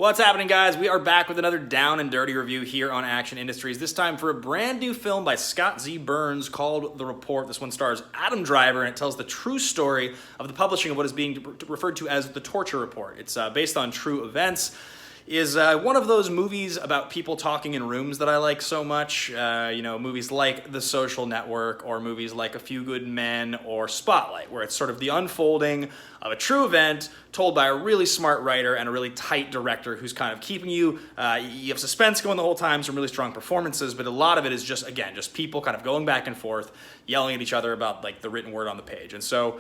What's happening, guys? We are back with another down and dirty review here on Action Industries, this time for a brand new film by Scott Z. Burns called The Report. This one stars Adam Driver, and it tells the true story of the publishing of what is being referred to as the torture report. It's based on true events. Is one of those movies about people talking in rooms that I like so much. Movies like The Social Network, or movies like A Few Good Men or Spotlight, where it's sort of the unfolding of a true event told by a really smart writer and a really tight director who's kind of keeping you, you have suspense going the whole time, some really strong performances, but a lot of it is just, again, just people kind of going back and forth, yelling at each other about like the written word on the page. And so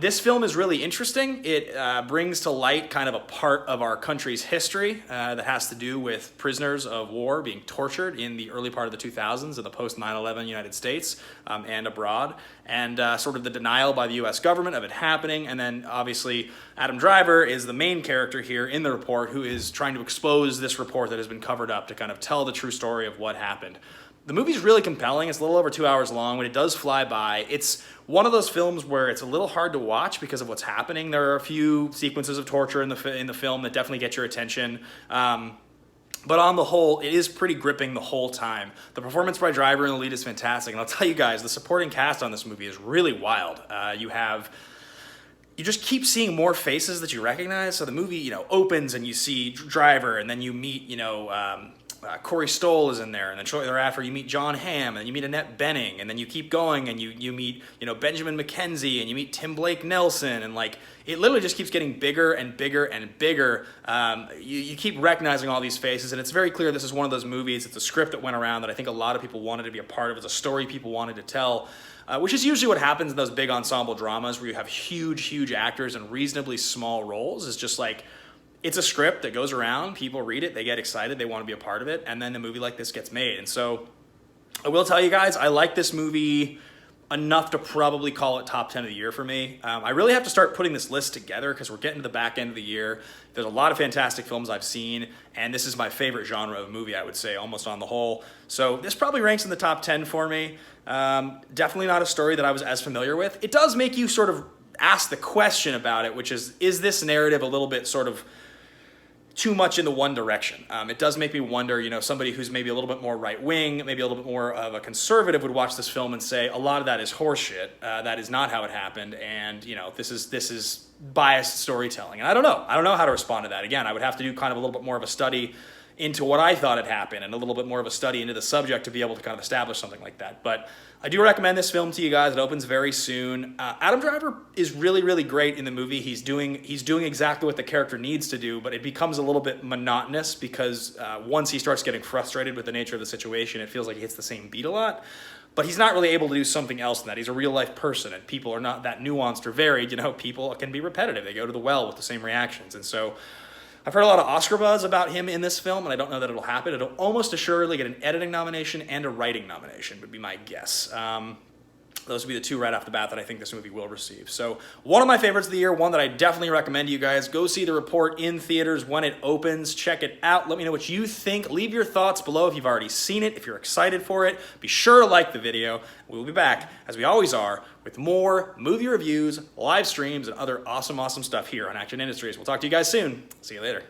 this film is really interesting. It brings to light kind of a part of our country's history that has to do with prisoners of war being tortured in the early part of the 2000s in the post 9/11 United States and abroad, and sort of the denial by the US government of it happening. And then obviously Adam Driver is the main character here in the report, who is trying to expose this report that has been covered up to kind of tell the true story of what happened. The movie's really compelling. It's a little over 2 hours long, but it does fly by. It's one of those films where it's a little hard to watch because of what's happening. There are a few sequences of torture in the film that definitely get your attention. But on the whole, it is pretty gripping the whole time. The performance by Driver in the lead is fantastic. And I'll tell you guys, the supporting cast on this movie is really wild. You just keep seeing more faces that you recognize. So the movie, opens and you see Driver, and then you meet, Corey Stoll is in there, and then shortly thereafter you meet John Hamm, and you meet Annette Bening, and then you keep going and you meet Benjamin McKenzie, and you meet Tim Blake Nelson, and like it literally just keeps getting bigger and bigger and bigger. You keep recognizing all these faces, and it's very clear this is one of those movies. It's a script that went around that I think a lot of people wanted to be a part of. It's a story people wanted to tell. Which is usually what happens in those big ensemble dramas where you have huge actors in reasonably small roles. It's just like, it's a script that goes around, people read it, they get excited, they want to be a part of it, and then a movie like this gets made. And so I will tell you guys, I like this movie enough to probably call it top 10 of the year for me. I really have to start putting this list together because we're getting to the back end of the year. There's a lot of fantastic films I've seen, and this is my favorite genre of movie, I would say, almost on the whole. So this probably ranks in the top 10 for me. Definitely not a story that I was as familiar with. It does make you sort of ask the question about it, which is this narrative a little bit sort of too much in the one direction? It does make me wonder, somebody who's maybe a little bit more right-wing, maybe a little bit more of a conservative would watch this film and say, a lot of that is horseshit. That is not how it happened, and this is biased storytelling. And I don't know how to respond to that. Again, I would have to do kind of a little bit more of a study into what I thought had happened and a little bit more of a study into the subject to be able to kind of establish something like that. But I do recommend this film to you guys. It opens very soon. Adam Driver is really great in the movie. He's doing exactly what the character needs to do, but it becomes a little bit monotonous because once he starts getting frustrated with the nature of the situation, it feels like he hits the same beat a lot. But he's not really able to do something else than that. He's a real-life person, and people are not that nuanced or varied. People can be repetitive. They go to the well with the same reactions. And so I've heard a lot of Oscar buzz about him in this film, and I don't know that it'll happen. It'll almost assuredly get an editing nomination and a writing nomination, would be my guess. Those would be the two right off the bat that I think this movie will receive. So one of my favorites of the year, one that I definitely recommend to you guys. Go see The Report in theaters when it opens. Check it out. Let me know what you think. Leave your thoughts below if you've already seen it, if you're excited for it. Be sure to like the video. We'll be back, as we always are, with more movie reviews, live streams, and other awesome stuff here on Action Industries. We'll talk to you guys soon. See you later.